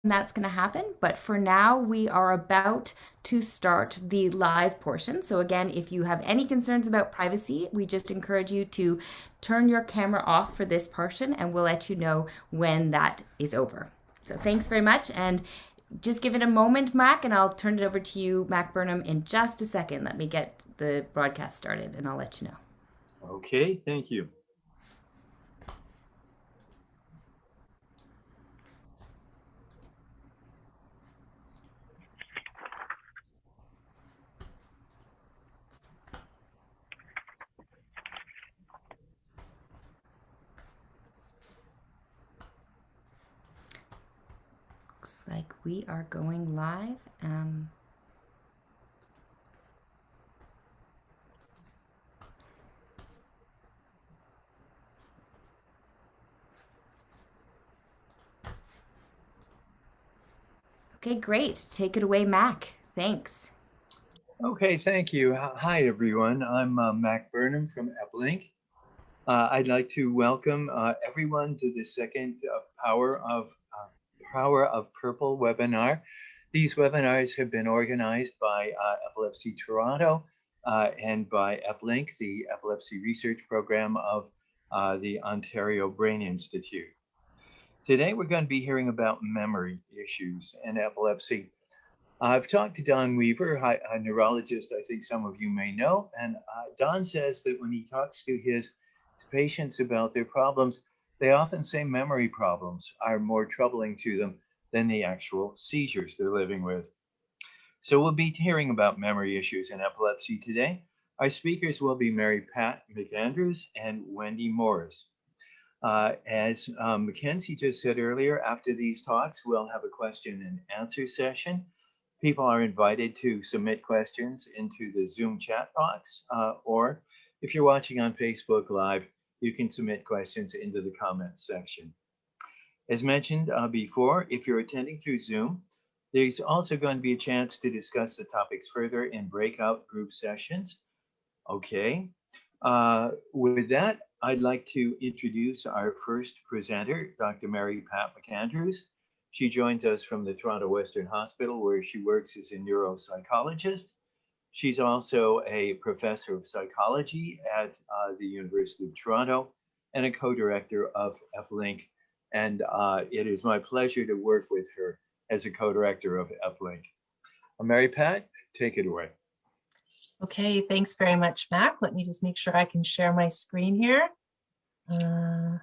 that's going to happen. But for now, we are about to start the live portion. So again, if you have any concerns about privacy, we just encourage you to turn your camera off for this portion, and we'll let you know when that is over. So thanks very much. And just give it a moment, Mac, and I'll turn it over to you, Mac Burnham, in just a second. Let me get the broadcast started, and I'll let you know. Okay, thank you. Looks like we are going live. Okay, great. Take it away, Mac. Thanks. Okay, thank you. Hi, everyone. I'm Mac Burnham from Epilepsy. I'd like to welcome everyone to the second Power of Purple webinar. These webinars have been organized by Epilepsy Toronto and by Epilepsy, the Epilepsy Research Program of the Ontario Brain Institute. Today, we're going to be hearing about memory issues in epilepsy. I've talked to Don Weaver, a neurologist I think some of you may know, and Don says that when he talks to his patients about their problems, they often say memory problems are more troubling to them than the actual seizures they're living with. So we'll be hearing about memory issues in epilepsy today. Our speakers will be Mary Pat McAndrews and Wendy Morris. As Mackenzie just said earlier, after these talks, we'll have a question and answer session. People are invited to submit questions into the Zoom chat box, or if you're watching on Facebook Live, you can submit questions into the comments section. As mentioned before, if you're attending through Zoom, there's also going to be a chance to discuss the topics further in breakout group sessions. Okay, with that, I'd like to introduce our first presenter, Dr. Mary Pat McAndrews. She joins us from the Toronto Western Hospital, where she works as a neuropsychologist. She's also a professor of psychology at the University of Toronto and a co-director of Epilepsy. And it is my pleasure to work with her as a co-director of Epilepsy. Mary Pat, take it away. Okay, thanks very much, Mac. Let me just make sure I can share my screen here. And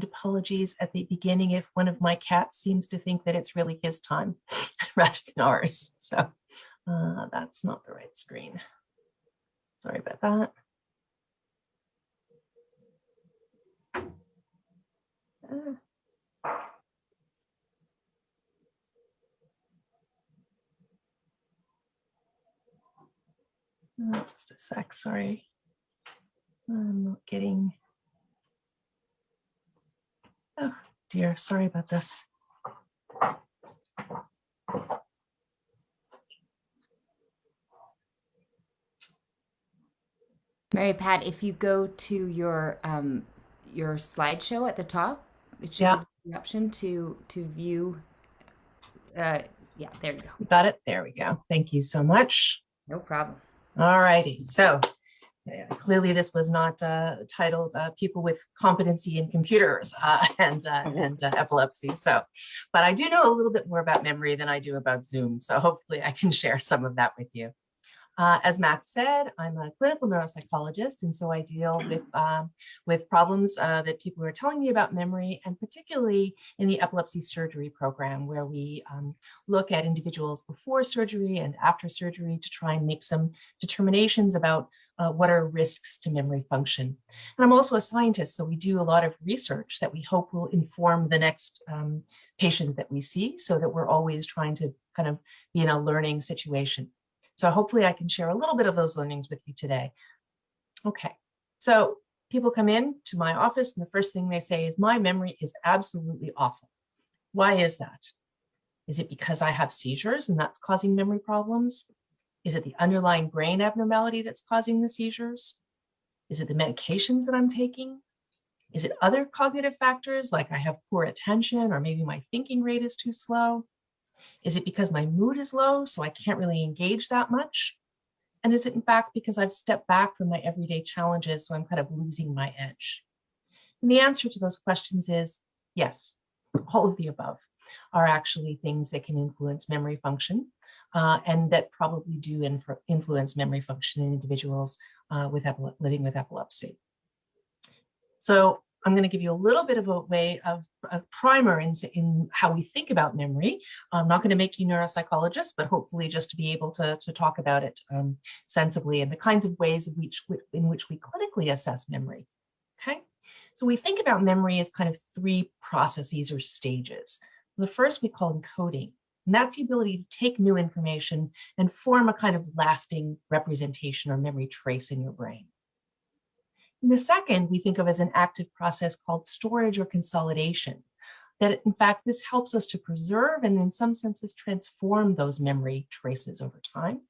apologies at the beginning if one of my cats seems to think that it's really his time rather than ours. So that's not the right screen. Sorry about that. Just a sec, sorry. I'm not getting, oh dear, sorry about this. Mary Pat, if you go to your slideshow at the top, it should give you the option to view. Yeah, there you go. Got it. There we go. Thank you so much. No problem. All righty. So clearly this was not titled People with Competency in Computers and Epilepsy. So, but I do know a little bit more about memory than I do about Zoom. So hopefully I can share some of that with you. As Max said, I'm a clinical neuropsychologist, and so I deal with problems that people are telling me about memory, and particularly in the epilepsy surgery program, where we look at individuals before surgery and after surgery to try and make some determinations about what are risks to memory function. And I'm also a scientist, so we do a lot of research that we hope will inform the next patient that we see, so that we're always trying to kind of be in a learning situation. So hopefully I can share a little bit of those learnings with you today. Okay, so people come in to my office and the first thing they say is, my memory is absolutely awful. Why is that? Is it because I have seizures and that's causing memory problems? Is it the underlying brain abnormality that's causing the seizures? Is it the medications that I'm taking? Is it other cognitive factors like I have poor attention or maybe my thinking rate is too slow? Is it because my mood is low, so I can't really engage that much? And is it in fact because I've stepped back from my everyday challenges, so I'm kind of losing my edge? And the answer to those questions is yes, all of the above are actually things that can influence memory function and that probably do influence memory function in individuals living with epilepsy. So I'm going to give you a little bit of a way of a primer in how we think about memory. I'm not going to make you neuropsychologists, but hopefully just to be able to talk about it sensibly and the kinds of ways in which we clinically assess memory. Okay, so we think about memory as kind of three processes or stages. The first we call encoding, and that's the ability to take new information and form a kind of lasting representation or memory trace in your brain. And the second we think of as an active process called storage or consolidation, that in fact this helps us to preserve and in some senses transform those memory traces over time.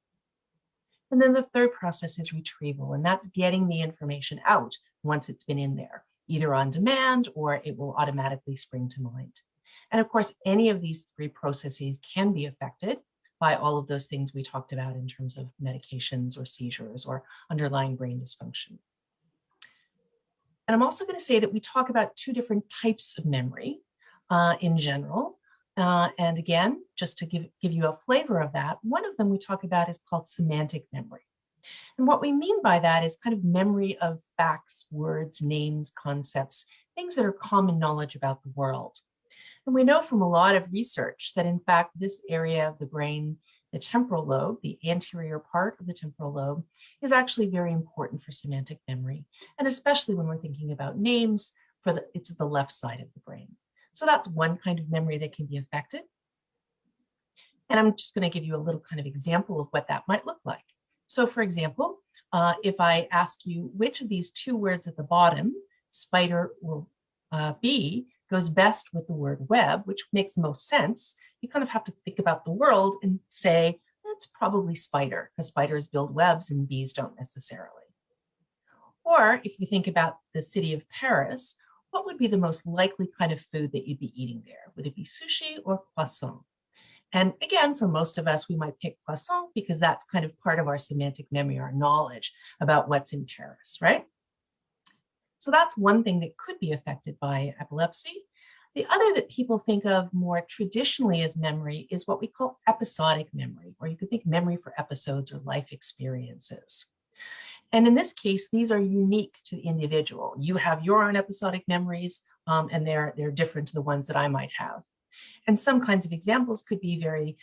And then the third process is retrieval, and that's getting the information out once it's been in there, either on demand or it will automatically spring to mind. And of course, any of these three processes can be affected by all of those things we talked about in terms of medications or seizures or underlying brain dysfunction. And I'm also going to say that we talk about two different types of memory in general. And again, just to give you a flavor of that, one of them we talk about is called semantic memory. And what we mean by that is kind of memory of facts, words, names, concepts, things that are common knowledge about the world. And we know from a lot of research that in fact, this area of the brain, the temporal lobe, the anterior part of the temporal lobe, is actually very important for semantic memory. And especially when we're thinking about names, it's the left side of the brain. So that's one kind of memory that can be affected. And I'm just going to give you a little kind of example of what that might look like. So for example, if I ask you which of these two words at the bottom, spider or bee, goes best with the word web, which makes most sense, you kind of have to think about the world and say, it's probably spider, because spiders build webs and bees don't necessarily. Or if you think about the city of Paris, what would be the most likely kind of food that you'd be eating there? Would it be sushi or croissant? And again, for most of us, we might pick croissant because that's kind of part of our semantic memory, our knowledge about what's in Paris, right? So that's one thing that could be affected by epilepsy. The other that people think of more traditionally as memory is what we call episodic memory, or you could think memory for episodes or life experiences. And in this case, these are unique to the individual. You have your own episodic memories, and they're different to the ones that I might have. And some kinds of examples could be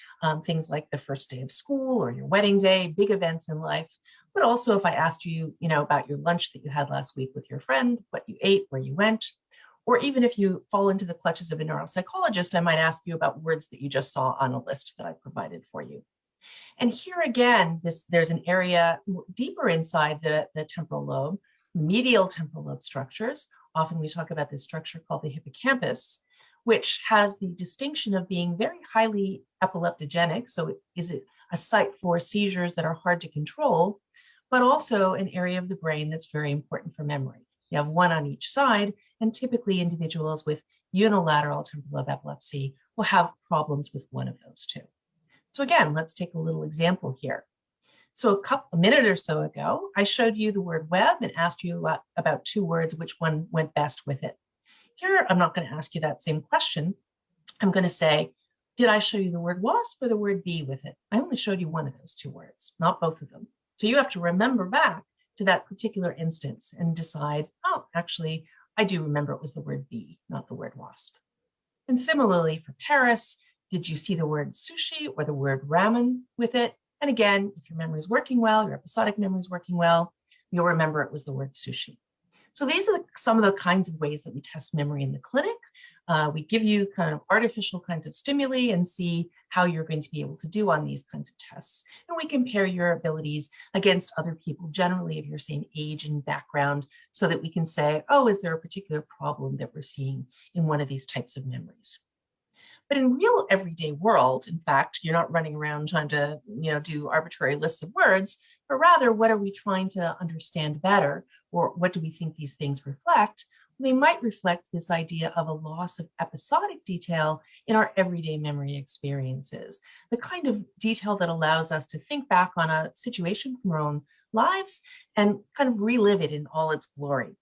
things like the first day of school or your wedding day, big events in life. But also if I asked you, about your lunch that you had last week with your friend, what you ate, where you went, or even if you fall into the clutches of a neuropsychologist, I might ask you about words that you just saw on a list that I provided for you. And here again, there's an area deeper inside the temporal lobe, medial temporal lobe structures. Often we talk about this structure called the hippocampus, which has the distinction of being very highly epileptogenic. So it is a site for seizures that are hard to control, but also an area of the brain that's very important for memory. You have one on each side, and typically individuals with unilateral temporal lobe epilepsy will have problems with one of those two. So again, let's take a little example here. So a minute or so ago, I showed you the word web and asked you about two words, which one went best with it. Here, I'm not going to ask you that same question. I'm going to say, did I show you the word wasp or the word bee with it? I only showed you one of those two words, not both of them. So you have to remember back to that particular instance and decide, oh, actually, I do remember it was the word bee, not the word wasp. And similarly for Paris, did you see the word sushi or the word ramen with it? And again, if your memory is working well, your episodic memory is working well, you'll remember it was the word sushi. So these are some of the kinds of ways that we test memory in the clinic. We give you kind of artificial kinds of stimuli and see how you're going to be able to do on these kinds of tests. And we compare your abilities against other people, generally of your same age and background, so that we can say, oh, is there a particular problem that we're seeing in one of these types of memories? But in real everyday world, in fact, you're not running around trying to, do arbitrary lists of words, but rather what are we trying to understand better, or what do we think these things reflect? they might reflect this idea of a loss of episodic detail in our everyday memory experiences, the kind of detail that allows us to think back on a situation from our own lives and kind of relive it in all its glory.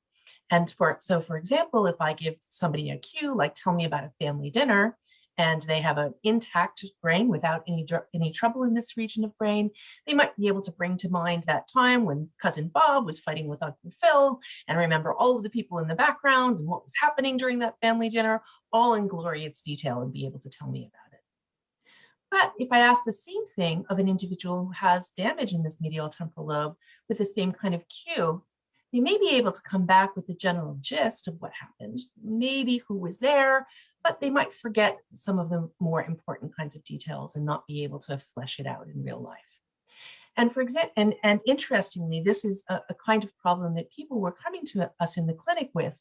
And for example, if I give somebody a cue, like tell me about a family dinner, and they have an intact brain without any trouble in this region of brain, they might be able to bring to mind that time when cousin Bob was fighting with Uncle Phil and remember all of the people in the background and what was happening during that family dinner, all in glorious detail, and be able to tell me about it. But if I ask the same thing of an individual who has damage in this medial temporal lobe with the same kind of cue, they may be able to come back with the general gist of what happened, maybe who was there, but they might forget some of the more important kinds of details and not be able to flesh it out in real life. And for example, and interestingly, this is a kind of problem that people were coming to us in the clinic with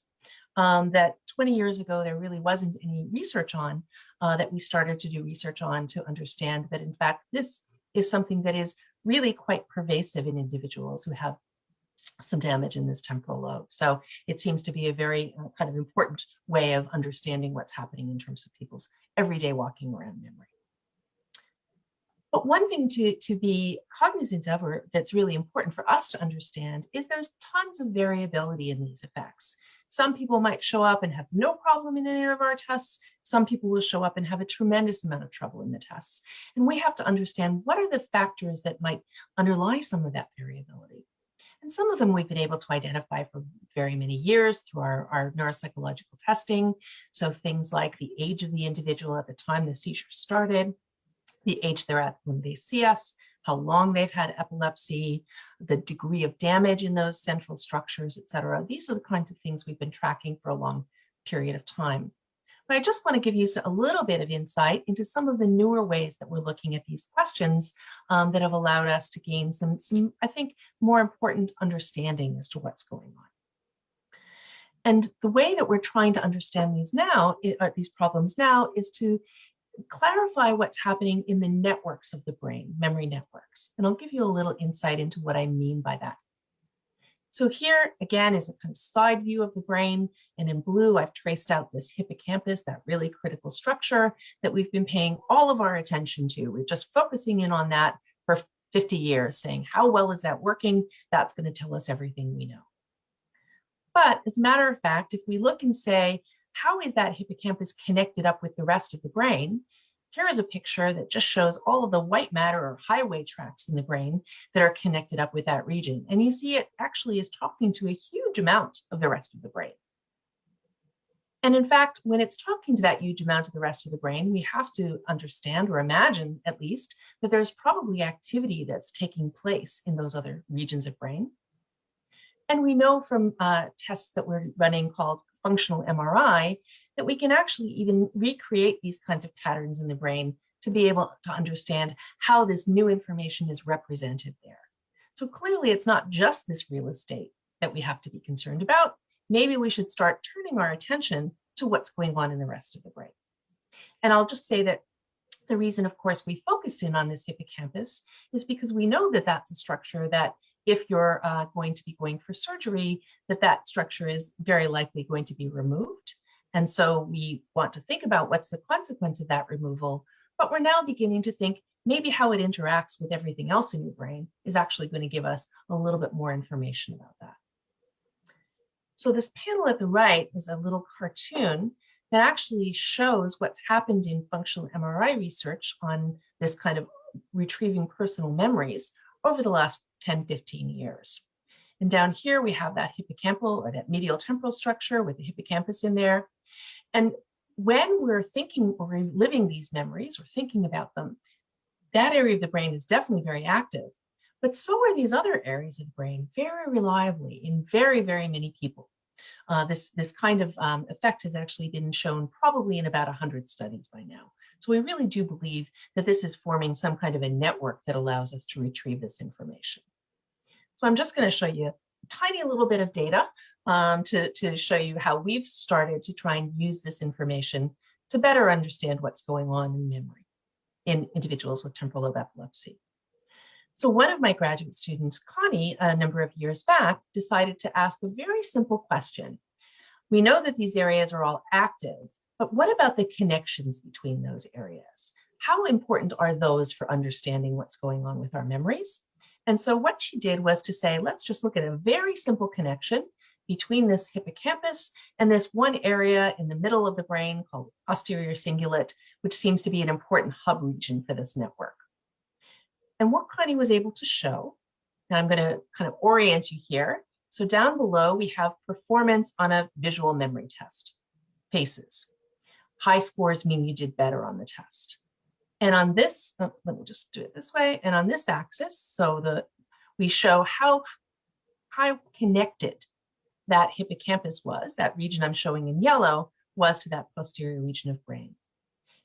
that 20 years ago, there really wasn't any research on, that we started to do research on to understand that, in fact, this is something that is really quite pervasive in individuals who have some damage in this temporal lobe. So it seems to be a very kind of important way of understanding what's happening in terms of people's everyday walking around memory. But one thing to be cognizant of, or that's really important for us to understand, is there's tons of variability in these effects. Some people might show up and have no problem in any of our tests. Some people will show up and have a tremendous amount of trouble in the tests. And we have to understand what are the factors that might underlie some of that variability. And some of them we've been able to identify for very many years through our neuropsychological testing. So things like the age of the individual at the time the seizure started, the age they're at when they see us, how long they've had epilepsy, the degree of damage in those central structures, et cetera. These are the kinds of things we've been tracking for a long period of time. But I just want to give you a little bit of insight into some of the newer ways that we're looking at these questions that have allowed us to gain some, I think, more important understanding as to what's going on. And the way that we're trying to understand these problems now, is to clarify what's happening in the networks of the brain, memory networks. And I'll give you a little insight into what I mean by that. So here, again, is a kind of side view of the brain. And in blue, I've traced out this hippocampus, that really critical structure that we've been paying all of our attention to. We're just focusing in on that for 50 years, saying, how well is that working? That's going to tell us everything we know. But as a matter of fact, if we look and say, how is that hippocampus connected up with the rest of the brain? Here is a picture that just shows all of the white matter or highway tracks in the brain that are connected up with that region. And you see it actually is talking to a huge amount of the rest of the brain. And in fact, when it's talking to that huge amount of the rest of the brain, we have to understand, or imagine at least, that there's probably activity that's taking place in those other regions of brain. And we know from tests that we're running called functional MRI that we can actually even recreate these kinds of patterns in the brain to be able to understand how this new information is represented there. So clearly it's not just this real estate that we have to be concerned about. Maybe we should start turning our attention to what's going on in the rest of the brain. And I'll just say that the reason, of course, we focused in on this hippocampus is because we know that that's a structure that if you're going to be going for surgery, that structure is very likely going to be removed. And so we want to think about what's the consequence of that removal, but we're now beginning to think maybe how it interacts with everything else in your brain is actually going to give us a little bit more information about that. So this panel at the right is a little cartoon that actually shows what's happened in functional MRI research on this kind of retrieving personal memories over the last 10, 15 years. And down here, we have that hippocampal or that medial temporal structure with the hippocampus in there. And when we're thinking or reliving these memories or thinking about them, that area of the brain is definitely very active, but so are these other areas of the brain very reliably in very, very many people. This kind of effect has actually been shown probably in about 100 studies by now. So we really do believe that this is forming some kind of a network that allows us to retrieve this information. So I'm just going to show you a tiny little bit of data to show you how we've started to try and use this information to better understand what's going on in memory in individuals with temporal lobe epilepsy. So one of my graduate students, Connie, a number of years back, decided to ask a very simple question. We know that these areas are all active, but what about the connections between those areas? How important are those for understanding what's going on with our memories? And so what she did was to say, let's just look at a very simple connection between this hippocampus and this one area in the middle of the brain called posterior cingulate, which seems to be an important hub region for this network. And what Connie was able to show, now I'm going to kind of orient you here. So down below, we have performance on a visual memory test, FACES. High scores mean you did better on the test. And on this, let me just do it this way. And on this axis, so we show how connected that hippocampus was, that region I'm showing in yellow, was to that posterior region of brain.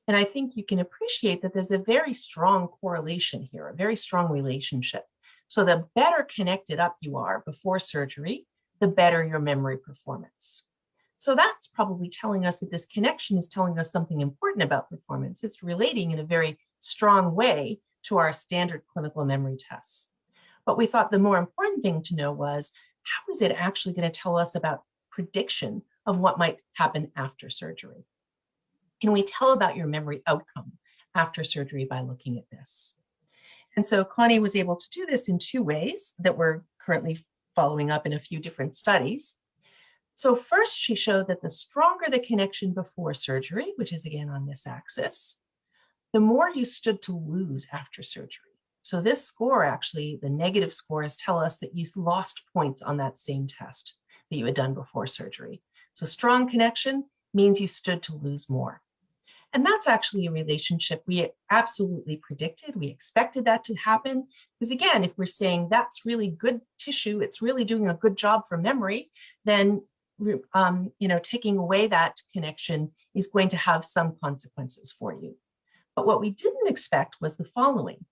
And I think you can appreciate that there's a very strong correlation here, a very strong relationship. So the better connected up you are before surgery, the better your memory performance. So that's probably telling us that this connection is telling us something important about performance. It's relating in a very strong way to our standard clinical memory tests. But we thought the more important thing to know was, how is it actually going to tell us about prediction of what might happen after surgery? Can we tell about your memory outcome after surgery by looking at this? And so Connie was able to do this in two ways that we're currently following up in a few different studies. So first, she showed that the stronger the connection before surgery, which is again on this axis, the more you stood to lose after surgery. So this score, actually, the negative scores tell us that you lost points on that same test that you had done before surgery. So strong connection means you stood to lose more. And that's actually a relationship we absolutely predicted. We expected that to happen. Because again, if we're saying that's really good tissue, it's really doing a good job for memory, then taking away that connection is going to have some consequences for you. But what we didn't expect was the following,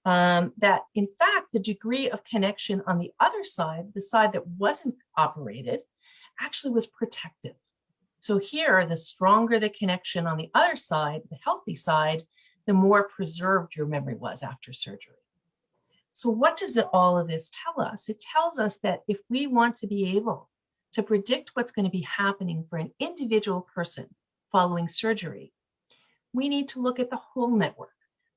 that in fact, the degree of connection on the other side, the side that wasn't operated, actually was protective. So here, the stronger the connection on the other side, the healthy side, the more preserved your memory was after surgery. So what does all of this tell us? It tells us that if we want to be able to predict what's going to be happening for an individual person following surgery, we need to look at the whole network,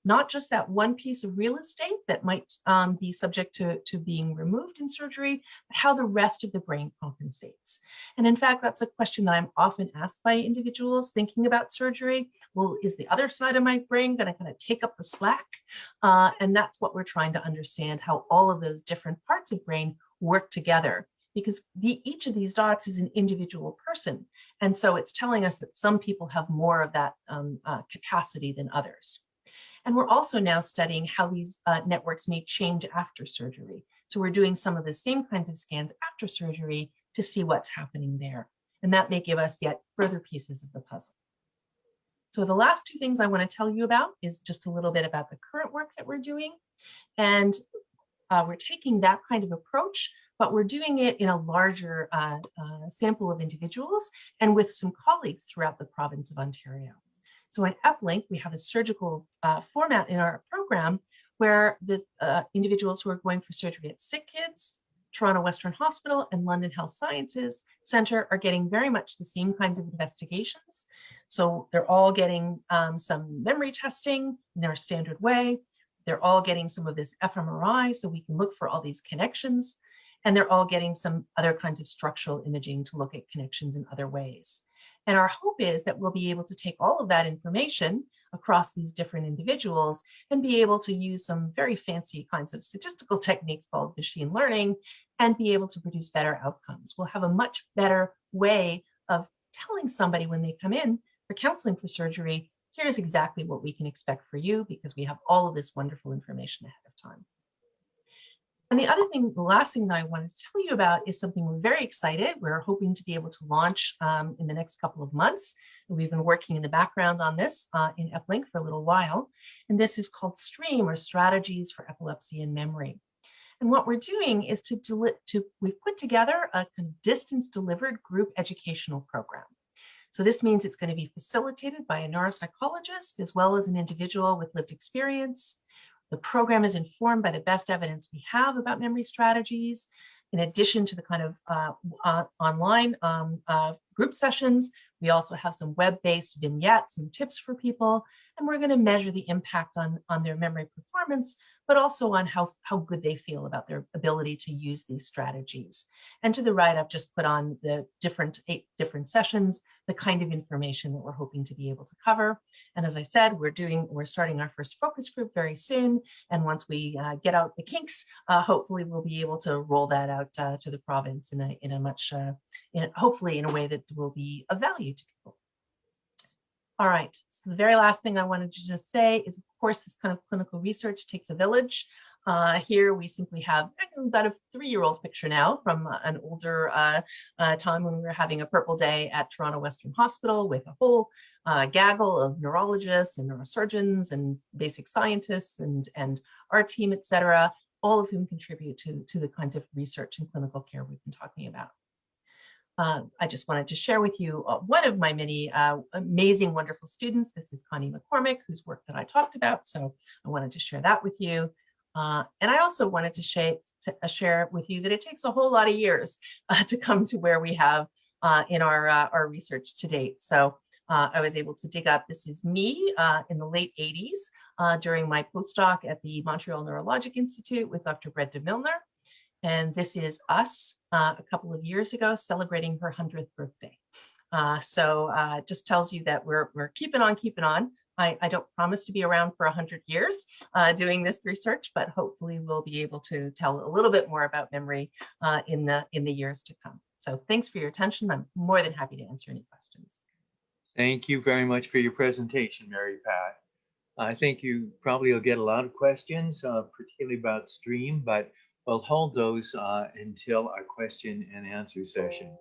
not just that one piece of real estate that might be subject to being removed in surgery, but how the rest of the brain compensates. And in fact, that's a question that I'm often asked by individuals thinking about surgery. Well, is the other side of my brain going to kind of take up the slack? And that's what we're trying to understand, how all of those different parts of brain work together, because each of these dots is an individual person. And so it's telling us that some people have more of that capacity than others. And we're also now studying how these networks may change after surgery. So we're doing some of the same kinds of scans after surgery to see what's happening there. And that may give us yet further pieces of the puzzle. So the last two things I want to tell you about is just a little bit about the current work that we're doing. And we're taking that kind of approach, but we're doing it in a larger sample of individuals and with some colleagues throughout the province of Ontario. So at Eplink, we have a surgical format in our program where the individuals who are going for surgery at Sick Kids, Toronto Western Hospital, and London Health Sciences Centre are getting very much the same kinds of investigations. So they're all getting some memory testing in their standard way. They're all getting some of this fMRI so we can look for all these connections. And they're all getting some other kinds of structural imaging to look at connections in other ways. And our hope is that we'll be able to take all of that information across these different individuals and be able to use some very fancy kinds of statistical techniques called machine learning and be able to produce better outcomes. We'll have a much better way of telling somebody when they come in for counseling for surgery, here's exactly what we can expect for you because we have all of this wonderful information ahead of time. And the other thing, the last thing that I wanted to tell you about is something we're very excited. We're hoping to be able to launch in the next couple of months. We've been working in the background on this in Eplink for a little while. And this is called STREAM, or Strategies for Epilepsy and Memory. And what we're doing is we've put together a kind of distance delivered group educational program. So this means it's going to be facilitated by a neuropsychologist as well as an individual with lived experience. The program is informed by the best evidence we have about memory strategies. in addition to the kind of online group sessions, we also have some web-based vignettes and tips for people, and we're going to measure the impact on their memory performance, but also on how good they feel about their ability to use these strategies. And to the right, I've just put on the 8 different sessions, the kind of information that we're hoping to be able to cover. And as I said, we're starting our first focus group very soon. And once we get out the kinks, hopefully we'll be able to roll that out to the province hopefully in a way that will be of value to people. All right, so the very last thing I wanted to just say is, of course, this kind of clinical research takes a village. Here we simply have about a 3-year-old picture now from an older time when we were having a purple day at Toronto Western Hospital with a whole gaggle of neurologists and neurosurgeons and basic scientists and our team, et cetera, all of whom contribute to the kinds of research and clinical care we've been talking about. I just wanted to share with you one of my many amazing, wonderful students. This is Connie McCormick, whose work that I talked about. So I wanted to share that with you. And I also wanted to share with you that it takes a whole lot of years to come to where we have in our research to date. So I was able to dig up, this is me in the late 80s during my postdoc at the Montreal Neurological Institute with Dr. Brenda Milner. And this is us a couple of years ago celebrating her 100th birthday. So it just tells you that we're keeping on. I don't promise to be around for 100 years doing this research, but hopefully we'll be able to tell a little bit more about memory in the years to come. So thanks for your attention. I'm more than happy to answer any questions. Thank you very much for your presentation, Mary Pat. I think you probably will get a lot of questions, particularly about STREAM, but we'll hold those until our question and answer session.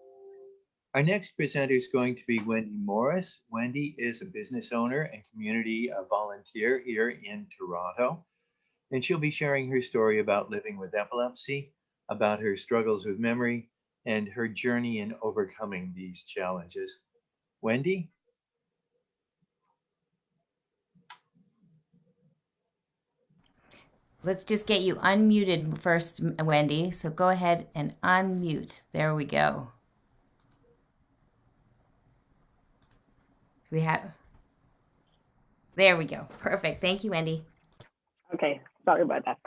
Our next presenter is going to be Wendy Morris. Wendy is a business owner and community volunteer here in Toronto, and she'll be sharing her story about living with epilepsy, about her struggles with memory, and her journey in overcoming these challenges. Wendy? Let's just get you unmuted first, Wendy. So go ahead and unmute. There we go. There we go. Perfect. Thank you, Wendy. Okay, sorry about that.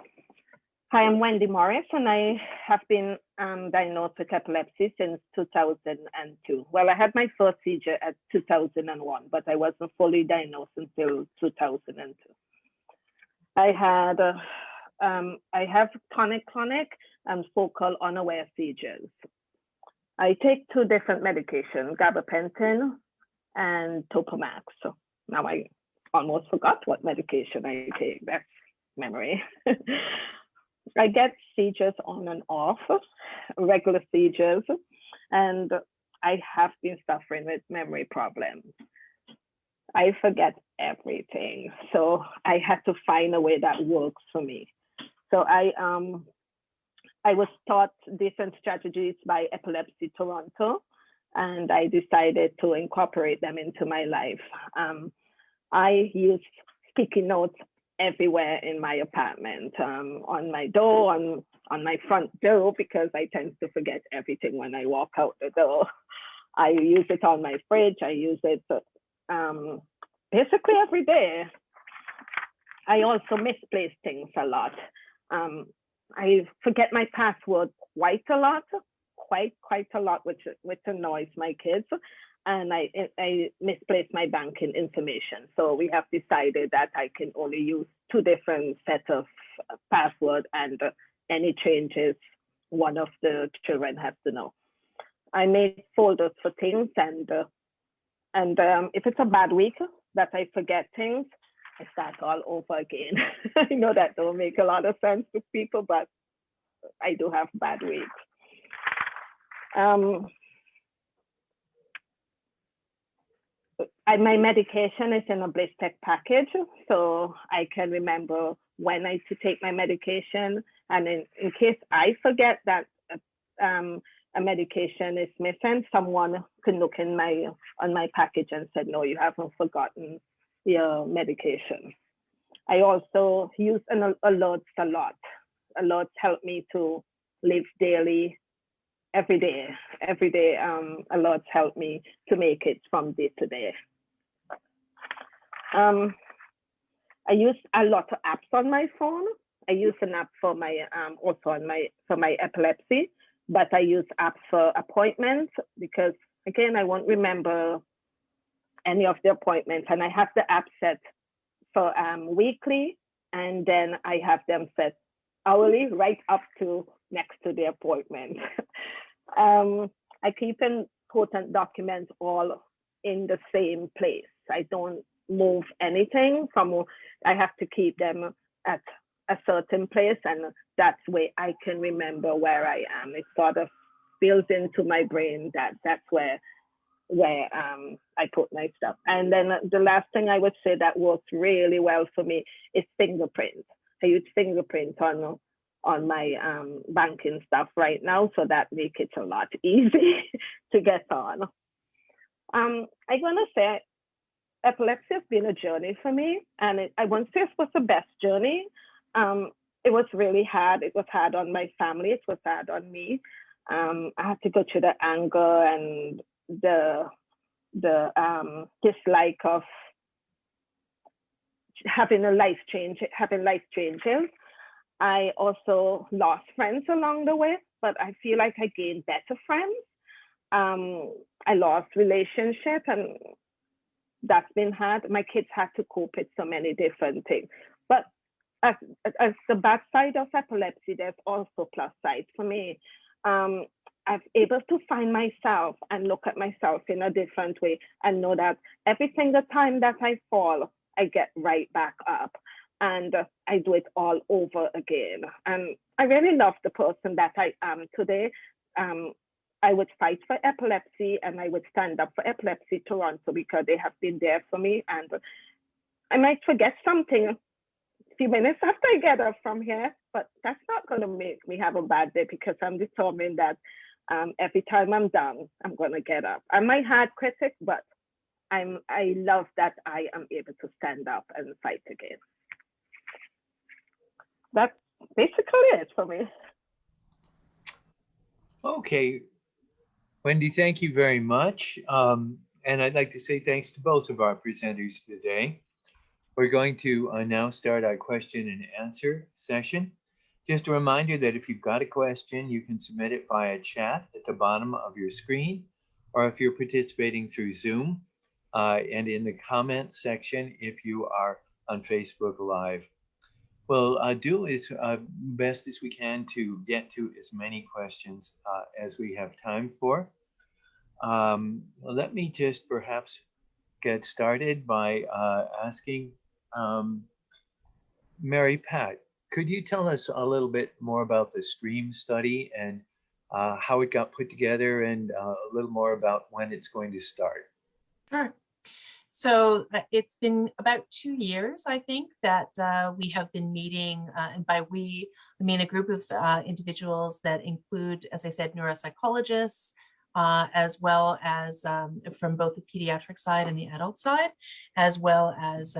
Hi, I'm Wendy Morris, and I have been diagnosed with epilepsy since 2002. Well, I had my first seizure at 2001, but I wasn't fully diagnosed until 2002. I have tonic and focal unaware seizures. I take 2 different medications, gabapentin and Topamax. So now I almost forgot what medication I take. That's memory. I get seizures on and off, regular seizures, and I have been suffering with memory problems. I forget everything. So I had to find a way that works for me. So I was taught different strategies by Epilepsy Toronto, and I decided to incorporate them into my life. I use sticky notes everywhere in my apartment, on my door, on my front door, because I tend to forget everything when I walk out the door. I use it on my fridge. I use it basically every day. I also misplace things a lot. I forget my password quite a lot, which annoys my kids. And I misplace my banking information. So we have decided that I can only use 2 different sets of password, and any changes, one of the children has to know. I made folders for things, and if it's a bad week that I forget things, I start all over again. I know that don't make a lot of sense to people, but I do have bad weeks. My medication is in a BlizzTech package, so I can remember when I to take my medication. And in case I forget that a medication is missing, someone can look on my package and said, no, you haven't forgotten your medication. I also use alerts a lot. Alerts help me to live daily, every day. Every day, a lot helped me to make it from day to day. I use a lot of apps on my phone. I use an app for my also on my epilepsy, but I use apps for appointments because again I won't remember any of the appointments, and I have the app set for weekly, and then I have them set hourly right up to next to the appointment. I keep important documents all in the same place. I don't move anything from. I have to keep them at a certain place, and that's where I can remember where I am. It sort of builds into my brain that that's where I put my stuff. And then the last thing I would say that works really well for me is fingerprint. I use fingerprint on my banking stuff right now, so that makes it a lot easy to get on. I'm gonna say epilepsy has been a journey for me, and I won't say it was the best journey. It was really hard. It was hard on my family. It was hard on me. I had to go through the anger and the dislike of having life changes. I also lost friends along the way, but I feel like I gained better friends. I lost relationship, and that's been hard. My kids had to cope with so many different things. But as the bad side of epilepsy, there's also plus side for me. I'm able to find myself and look at myself in a different way and know that every single time that I fall, I get right back up and I do it all over again. And I really love the person that I am today. I would fight for epilepsy and I would stand up for Epilepsy Toronto because they have been there for me. And I might forget something a few minutes after I get up from here, but that's not going to make me have a bad day because I'm determined that every time I'm down, I'm going to get up. I'm my hard critic, but I love that I am able to stand up and fight again. That's basically it for me. Okay. Wendy, thank you very much. And I'd like to say thanks to both of our presenters today. We're going to now start our question and answer session. Just a reminder that if you've got a question, you can submit it via chat at the bottom of your screen, or if you're participating through Zoom, and in the comment section if you are on Facebook Live. We'll do as best as we can to get to as many questions as we have time for. Let me just perhaps get started by asking Mary Pat, could you tell us a little bit more about the STREAM study and how it got put together and a little more about when it's going to start? Sure. So it's been about 2 years, I think, that we have been meeting, and by we, I mean a group of individuals that include, as I said, neuropsychologists, as well as from both the pediatric side and the adult side, as well as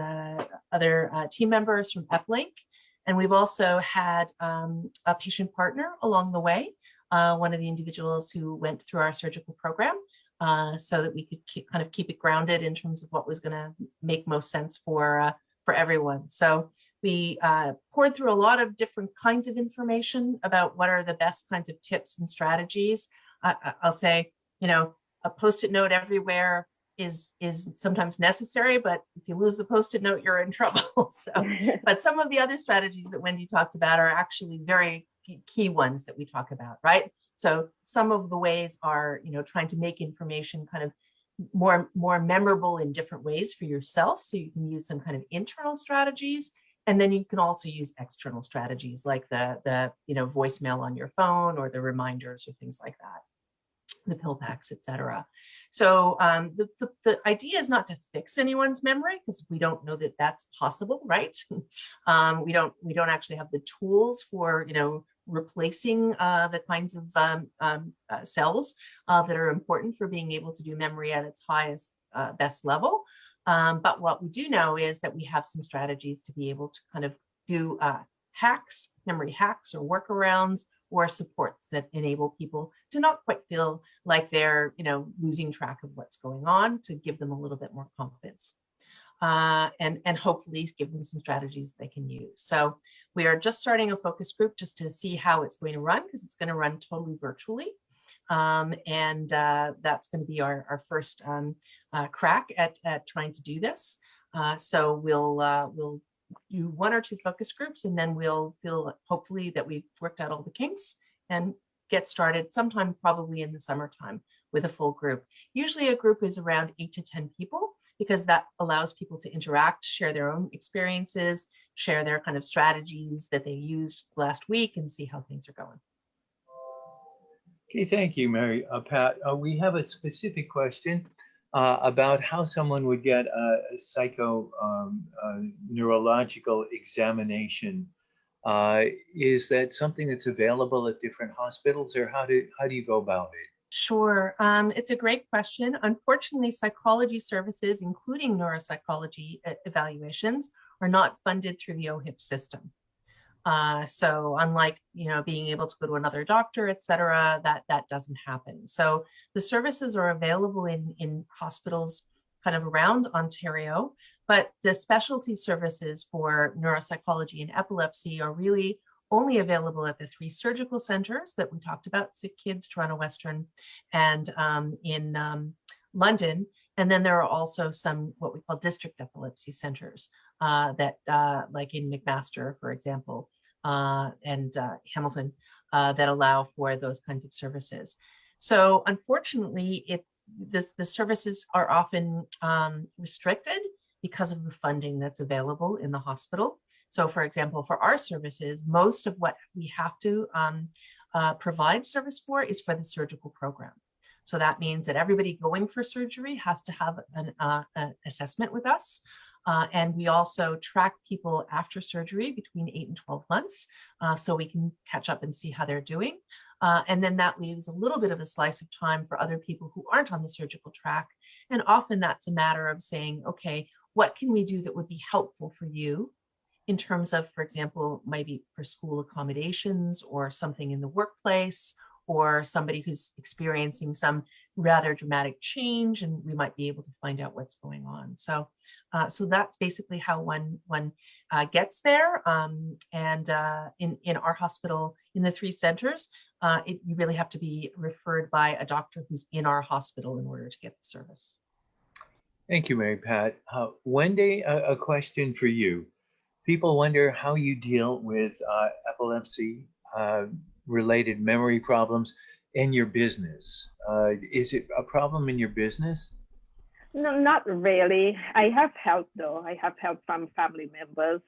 other team members from Eplink. And we've also had a patient partner along the way, one of the individuals who went through our surgical program, so that we could kind of keep it grounded in terms of what was going to make most sense for everyone. So we poured through a lot of different kinds of information about what are the best kinds of tips and strategies. I'll say, you know, a Post-it note everywhere is sometimes necessary, but if you lose the Post-it note, you're in trouble. So, but some of the other strategies that Wendy talked about are actually very key ones that we talk about, right? So some of the ways are, you know, trying to make information kind of more memorable in different ways for yourself. So you can use some kind of internal strategies, and then you can also use external strategies like the you know, voicemail on your phone or the reminders or things like that, the pill packs, etc. So the idea is not to fix anyone's memory, because we don't know that that's possible, right? We don't actually have the tools for, you know, replacing the kinds of cells that are important for being able to do memory at its highest, best level. But what we do know is that we have some strategies to be able to kind of do hacks, memory hacks or workarounds, or supports that enable people to not quite feel like they're, losing track of what's going on, to give them a little bit more confidence. And hopefully give them some strategies they can use. So we are just starting a focus group just to see how it's going to run, because it's going to run totally virtually. And that's going to be our first crack at trying to do this. So we'll do 1 or 2 focus groups, and then we'll feel hopefully that we've worked out all the kinks and get started sometime probably in the summertime with a full group. Usually a group is around 8 to 10 people, because that allows people to interact, share their own experiences, share their kind of strategies that they used last week, and see how things are going. Okay, thank you, Mary. Pat, we have a specific question about how someone would get a neurological examination. Is that something that's available at different hospitals, or how do you go about it? Sure. It's a great question. Unfortunately, psychology services, including neuropsychology evaluations, are not funded through the OHIP system. So unlike, being able to go to another doctor, et cetera, that doesn't happen. So the services are available in hospitals kind of around Ontario, but the specialty services for neuropsychology and epilepsy are really only available at the 3 surgical centers that we talked about: Sick Kids, Toronto Western, and in London. And then there are also some what we call district epilepsy centers that like in McMaster, for example, and Hamilton, that allow for those kinds of services. So unfortunately, the services are often restricted because of the funding that's available in the hospital. So for example, for our services, most of what we have to provide service for is for the surgical program. So that means that everybody going for surgery has to have an assessment with us. And we also track people after surgery between 8 and 12 months, so we can catch up and see how they're doing. And then that leaves a little bit of a slice of time for other people who aren't on the surgical track. And often that's a matter of saying, okay, what can we do that would be helpful for you in terms of, for example, maybe for school accommodations or something in the workplace, or somebody who's experiencing some rather dramatic change, and we might be able to find out what's going on. So that's basically how one gets there. And in our hospital, in the 3 centers, you really have to be referred by a doctor who's in our hospital in order to get the service. Thank you, Mary Pat. Wendy, a question for you. People wonder how you deal with epilepsy related memory problems in your business. Is it a problem in your business? No, not really. I have help though. I have help from family members.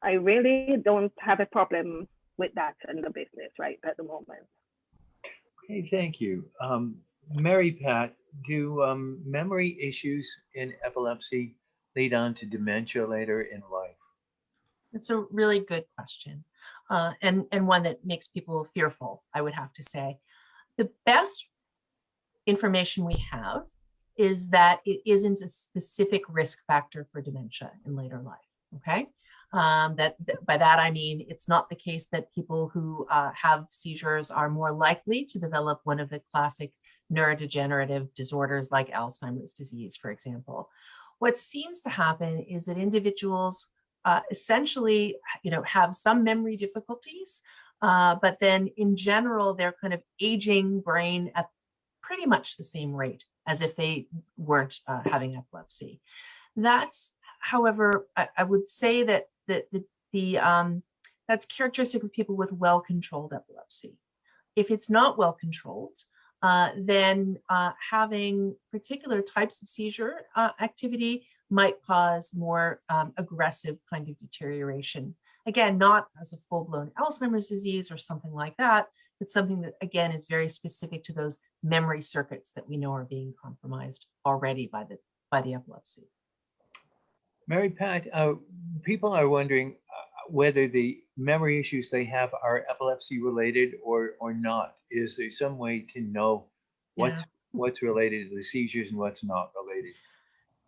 I really don't have a problem with that in the business right at the moment. Okay, thank you. Mary Pat, do memory issues in epilepsy lead on to dementia later in life? It's a really good question, and one that makes people fearful, I would have to say. The best information we have is that it isn't a specific risk factor for dementia in later life, okay? By that I mean, it's not the case that people who have seizures are more likely to develop one of the classic neurodegenerative disorders like Alzheimer's disease, for example. What seems to happen is that individuals essentially, have some memory difficulties, but then in general, they're kind of aging brain at pretty much the same rate as if they weren't having epilepsy. That's, however, I would say that that's characteristic of people with well-controlled epilepsy. If it's not well-controlled, then having particular types of seizure activity might cause more aggressive kind of deterioration. Again, not as a full-blown Alzheimer's disease or something like that, but something that, again, is very specific to those memory circuits that we know are being compromised already by the epilepsy. Mary Pat, people are wondering whether the memory issues they have are epilepsy related or not. Is there some way to know what's related to the seizures and what's not related?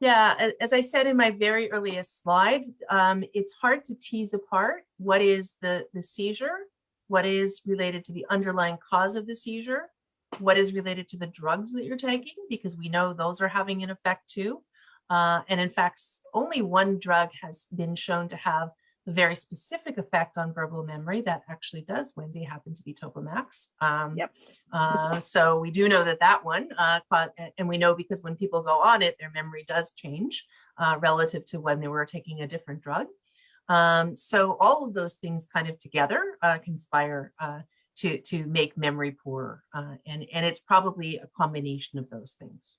Yeah, as I said in my very earliest slide, it's hard to tease apart what is the seizure, what is related to the underlying cause of the seizure, what is related to the drugs that you're taking, because we know those are having an effect too. And in fact, only one drug has been shown to have a very specific effect on verbal memory. That actually does, Wendy, happen to be Topamax. So we do know that that one, and we know because when people go on it, their memory does change relative to when they were taking a different drug. So all of those things kind of together conspire to make memory poorer. And it's probably a combination of those things.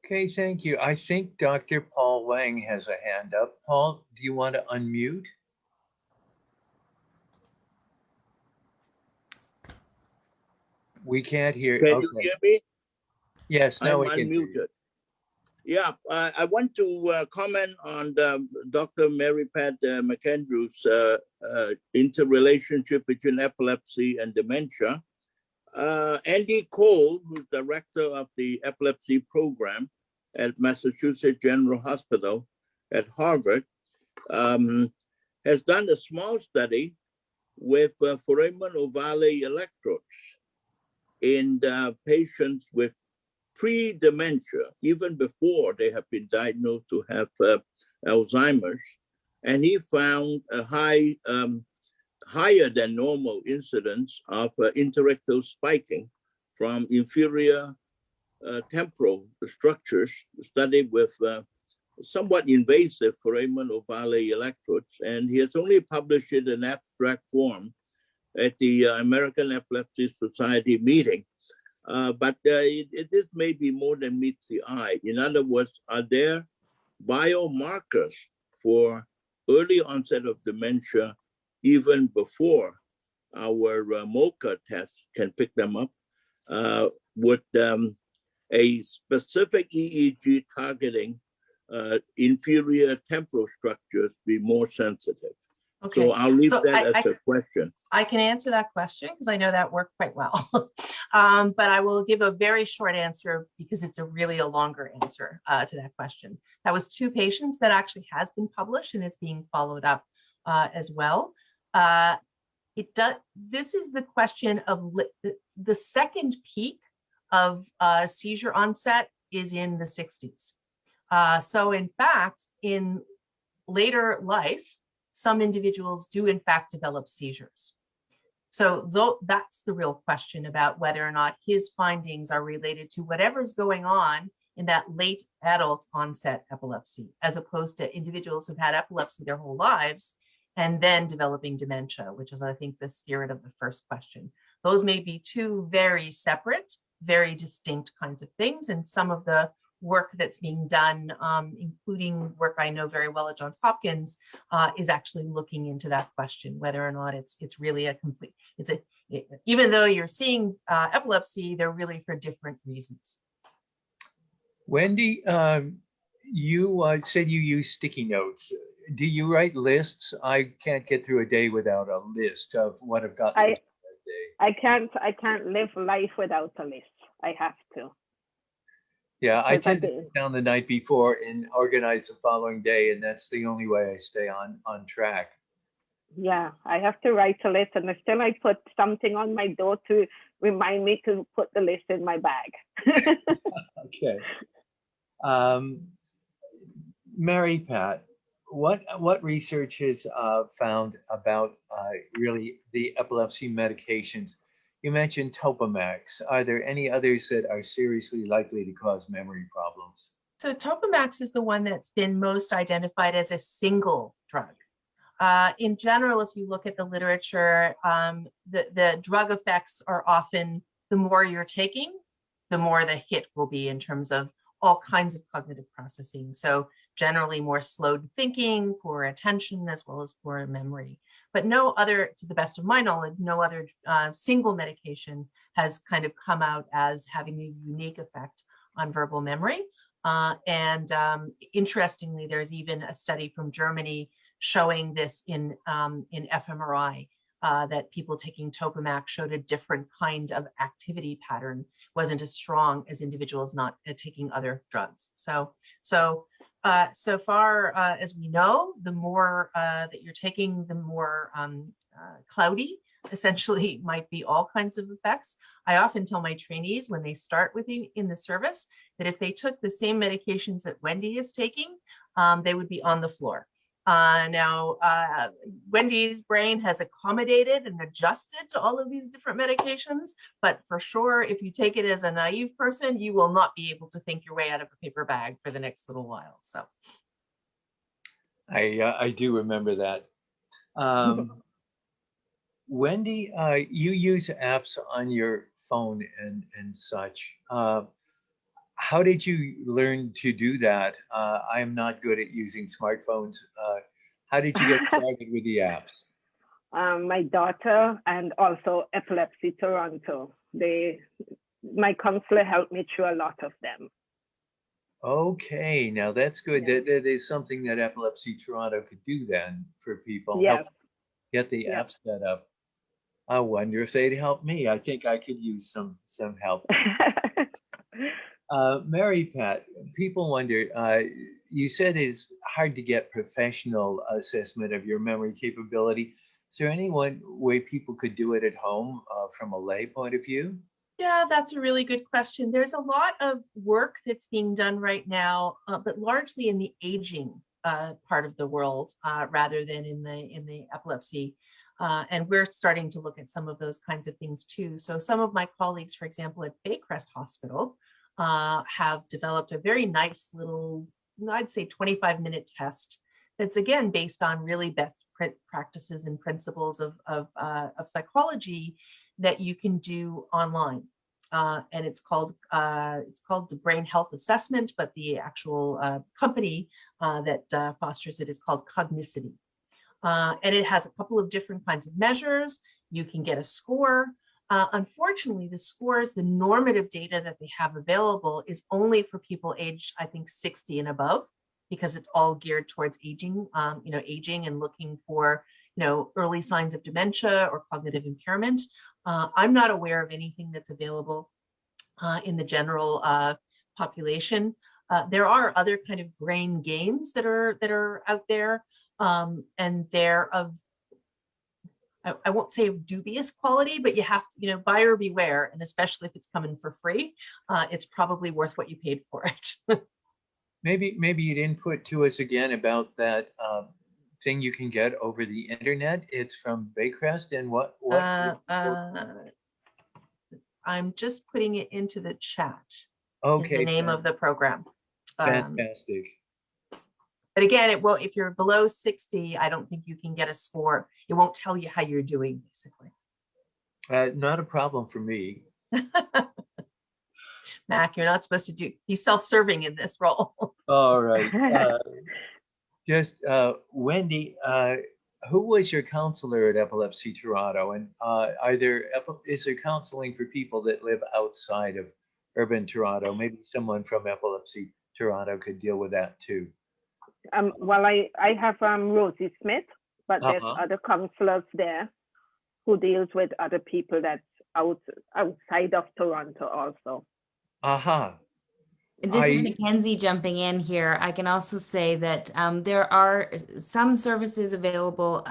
Okay, thank you. I think Dr. Paul Wang has a hand up. Paul, do you want to unmute? We can't hear. Can okay. you hear me? Yes, now I'm we can hear you. unmuted. Yeah, I want to comment on Dr. Mary Pat McAndrews' interrelationship between epilepsy and dementia. Andy Cole, who's director of the epilepsy program at Massachusetts General Hospital at Harvard, has done a small study with foramen ovale electrodes in patients with pre-dementia, even before they have been diagnosed to have Alzheimer's. And he found a higher than normal incidence of interictal spiking from inferior temporal structures studied with somewhat invasive foramen ovale electrodes. And he has only published it in abstract form at the American Epilepsy Society meeting. But this may be more than meets the eye. In other words, are there biomarkers for early onset of dementia even before our MOCA test can pick them up? Would a specific EEG targeting inferior temporal structures be more sensitive? Okay. So I'll leave that as a question. I can answer that question because I know that worked quite well. But I will give a very short answer because it's really a longer answer to that question. That was 2 patients that actually has been published and it's being followed up as well. This is the question of the second peak of seizure onset is in the 60s. So in fact, in later life, some individuals do in fact develop seizures. So that's the real question about whether or not his findings are related to whatever's going on in that late adult onset epilepsy, as opposed to individuals who've had epilepsy their whole lives and then developing dementia, which is, I think, the spirit of the first question. Those may be 2 very separate, very distinct kinds of things. And some of the work that's being done, including work I know very well at Johns Hopkins, is actually looking into that question, whether or not it's really a complete, even though you're seeing epilepsy, they're really for different reasons. Wendy, you said you use sticky notes. Do you write lists? I can't get through a day without a list of what I've got that day. I can't live life without a list. I have to. Yeah, I tend to sit down the night before and organize the following day, and that's the only way I stay on track. Yeah, I have to write a list, and still I put something on my door to remind me to put the list in my bag. Okay. Mary Pat, what research has found about really the epilepsy medications? You mentioned Topamax. Are there any others that are seriously likely to cause memory problems? So Topamax is the one that's been most identified as a single drug. In general, if you look at the literature, the drug effects are often the more you're taking, the more the hit will be in terms of all kinds of cognitive processing. So generally more slowed thinking, poor attention, as well as poor memory. But no other, to the best of my knowledge, no other single medication has kind of come out as having a unique effect on verbal memory. Interestingly, there's even a study from Germany showing this in fMRI, that people taking Topamax showed a different kind of activity pattern, wasn't as strong as individuals not taking other drugs. So far as we know, the more that you're taking, the more cloudy, essentially might be all kinds of effects. I often tell my trainees when they start with in the service that if they took the same medications that Wendy is taking, they would be on the floor. Now, Wendy's brain has accommodated and adjusted to all of these different medications, but for sure, if you take it as a naive person, you will not be able to think your way out of a paper bag for the next little while. So, I do remember that. Wendy, you use apps on your phone and such. How did you learn to do that? I am not good at using smartphones. How did you get started with the apps? My daughter and also Epilepsy Toronto. My counselor helped me through a lot of them. Okay, now that's good. Yeah. That is something that Epilepsy Toronto could do then for people. Yes. Help get the Yeah. app set up. I wonder if they'd help me. I think I could use some help. Mary Pat, people wonder, you said it's hard to get professional assessment of your memory capability. Is there any way people could do it at home from a lay point of view? yeah, that's a really good question. There's a lot of work that's being done right now, but largely in the aging part of the world rather than in the epilepsy. And we're starting to look at some of those kinds of things too. So some of my colleagues, for example, at Baycrest Hospital, have developed a very nice little, I'd say 25-minute test that's again based on really best practices and principles of psychology that you can do online. And it's called the Brain Health Assessment, but the actual company that fosters it is called Cognicity. And it has a couple of different kinds of measures. You can get a score. Unfortunately, the scores, the normative data that they have available is only for people aged, I think, 60 and above, because it's all geared towards aging, aging and looking for, early signs of dementia or cognitive impairment. I'm not aware of anything that's available in the general population. There are other kind of brain games that are out there, and they're of, I won't say of dubious quality, but you have to, buyer beware, and especially if it's coming for free, it's probably worth what you paid for it. Maybe you'd input to us again about that thing you can get over the internet. It's from Baycrest, and what I'm just putting it into the chat. Okay, is the name of the program. Fantastic. But again, it will, if you're below 60, I don't think you can get a score. It won't tell you how you're doing, basically. Not a problem for me. Mac, you're not supposed to be self-serving in this role. All right. Wendy, who was your counselor at Epilepsy Toronto? And is there counseling for people that live outside of urban Toronto? Maybe someone from Epilepsy Toronto could deal with that too. Well, I have Rosie Smith, but there's other counselors there who deals with other people that's outside of Toronto also. This is Mackenzie jumping in here. I can also say that there are some services available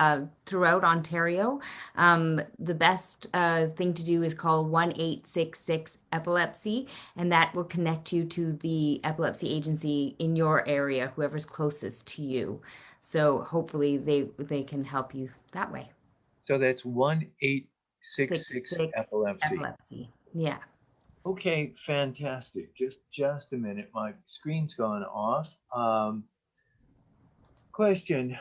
throughout Ontario. The best thing to do is call 1-866-EPILEPSY, and that will connect you to the epilepsy agency in your area, whoever's closest to you. So hopefully they can help you that way. So that's 1-866-EPILEPSY. Epilepsy. Yeah. Okay, fantastic. Just a minute. My screen's gone off. Question.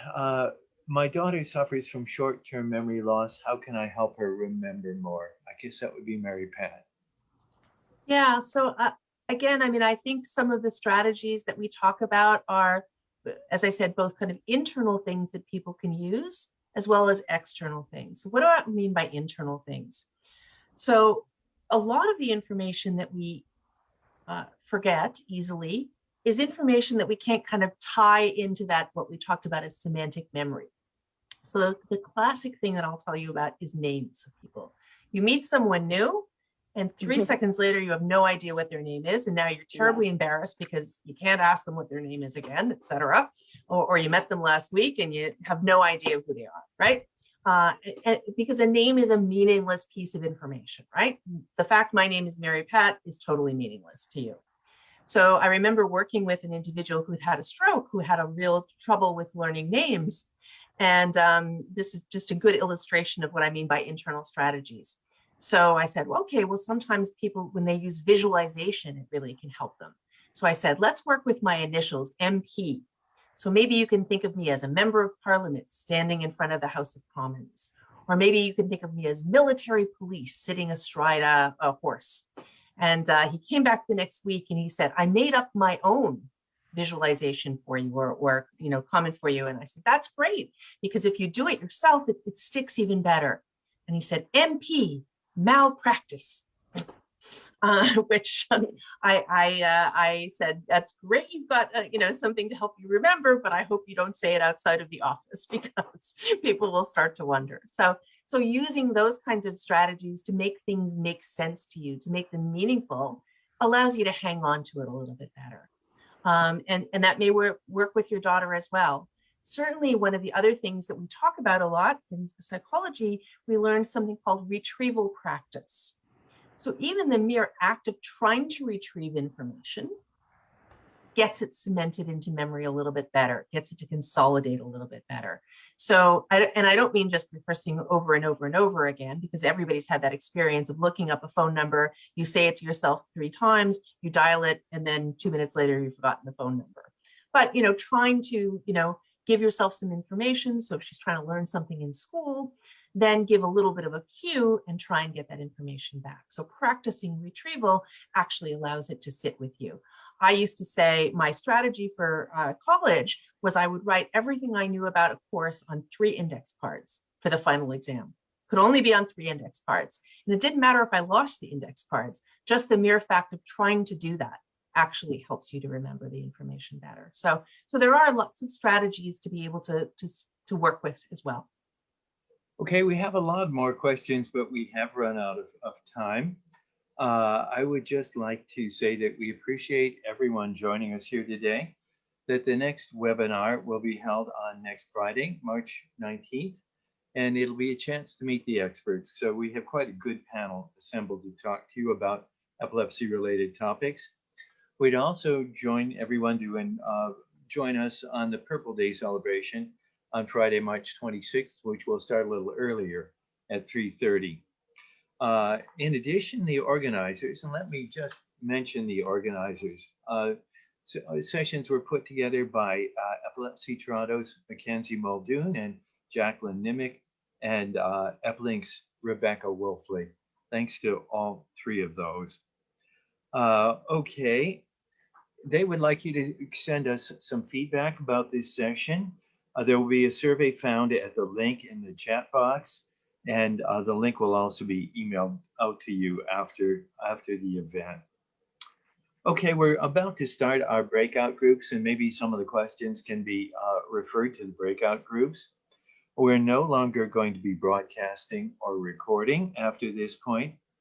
My daughter suffers from short-term memory loss. How can I help her remember more? I guess that would be Mary Pat. Yeah, so again, I think some of the strategies that we talk about are, as I said, both kind of internal things that people can use, as well as external things. So what do I mean by internal things? So a lot of the information that we forget easily is information that we can't kind of tie into that, what we talked about as semantic memory. So the classic thing that I'll tell you about is names of people. You meet someone new, and 3 seconds later, you have no idea what their name is. And now you're terribly embarrassed because you can't ask them what their name is again, et cetera. Or you met them last week and you have no idea who they are, right? because a name is a meaningless piece of information, right? The fact my name is Mary Pat is totally meaningless to you. So I remember working with an individual who'd had a stroke, who had a real trouble with learning names. And this is just a good illustration of what I mean by internal strategies. So I said, well, okay, well, sometimes people, when they use visualization, it really can help them. So I said, let's work with my initials, MP. So maybe you can think of me as a member of parliament standing in front of the House of Commons. Or maybe you can think of me as military police sitting astride a horse. And he came back the next week and he said, I made up my own visualization for you or comment for you. And I said, that's great, because if you do it yourself, it sticks even better. And he said, MP, malpractice. Which I said, that's great. You've got something to help you remember, but I hope you don't say it outside of the office because people will start to wonder. So using those kinds of strategies to make things make sense to you, to make them meaningful, allows you to hang on to it a little bit better. And that may work with your daughter as well. Certainly, one of the other things that we talk about a lot in psychology, we learned something called retrieval practice. So even the mere act of trying to retrieve information gets it cemented into memory a little bit better, gets it to consolidate a little bit better. So, and I don't mean just rehearsing over and over and over again, because everybody's had that experience of looking up a phone number, you say it to yourself 3 times, you dial it, and then 2 minutes later, you've forgotten the phone number. But, trying to, give yourself some information. So if she's trying to learn something in school, then give a little bit of a cue and try and get that information back. So practicing retrieval actually allows it to sit with you. I used to say my strategy for college was I would write everything I knew about a course on 3 index cards for the final exam. Could only be on 3 index cards. And it didn't matter if I lost the index cards, just the mere fact of trying to do that actually helps you to remember the information better. So there are lots of strategies to be able to work with as well. Okay, we have a lot more questions, but we have run out of time. I would just like to say that we appreciate everyone joining us here today, that the next webinar will be held on next Friday, March 19th, and it'll be a chance to meet the experts. So we have quite a good panel assembled to talk to you about epilepsy-related topics. We'd also join everyone to join us on the Purple Day celebration on Friday, March 26th, which will start a little earlier at 3:30. In addition, the organizers, and let me just mention the organizers, sessions were put together by Epilepsy Toronto's Mackenzie Muldoon and Jacqueline Nimick and Eplink's Rebecca Wolfley. Thanks to all 3 of those. Okay, they would like you to send us some feedback about this session. There will be a survey found at the link in the chat box, and the link will also be emailed out to you after the event. Okay, we're about to start our breakout groups, and maybe some of the questions can be referred to the breakout groups. We're no longer going to be broadcasting or recording after this point.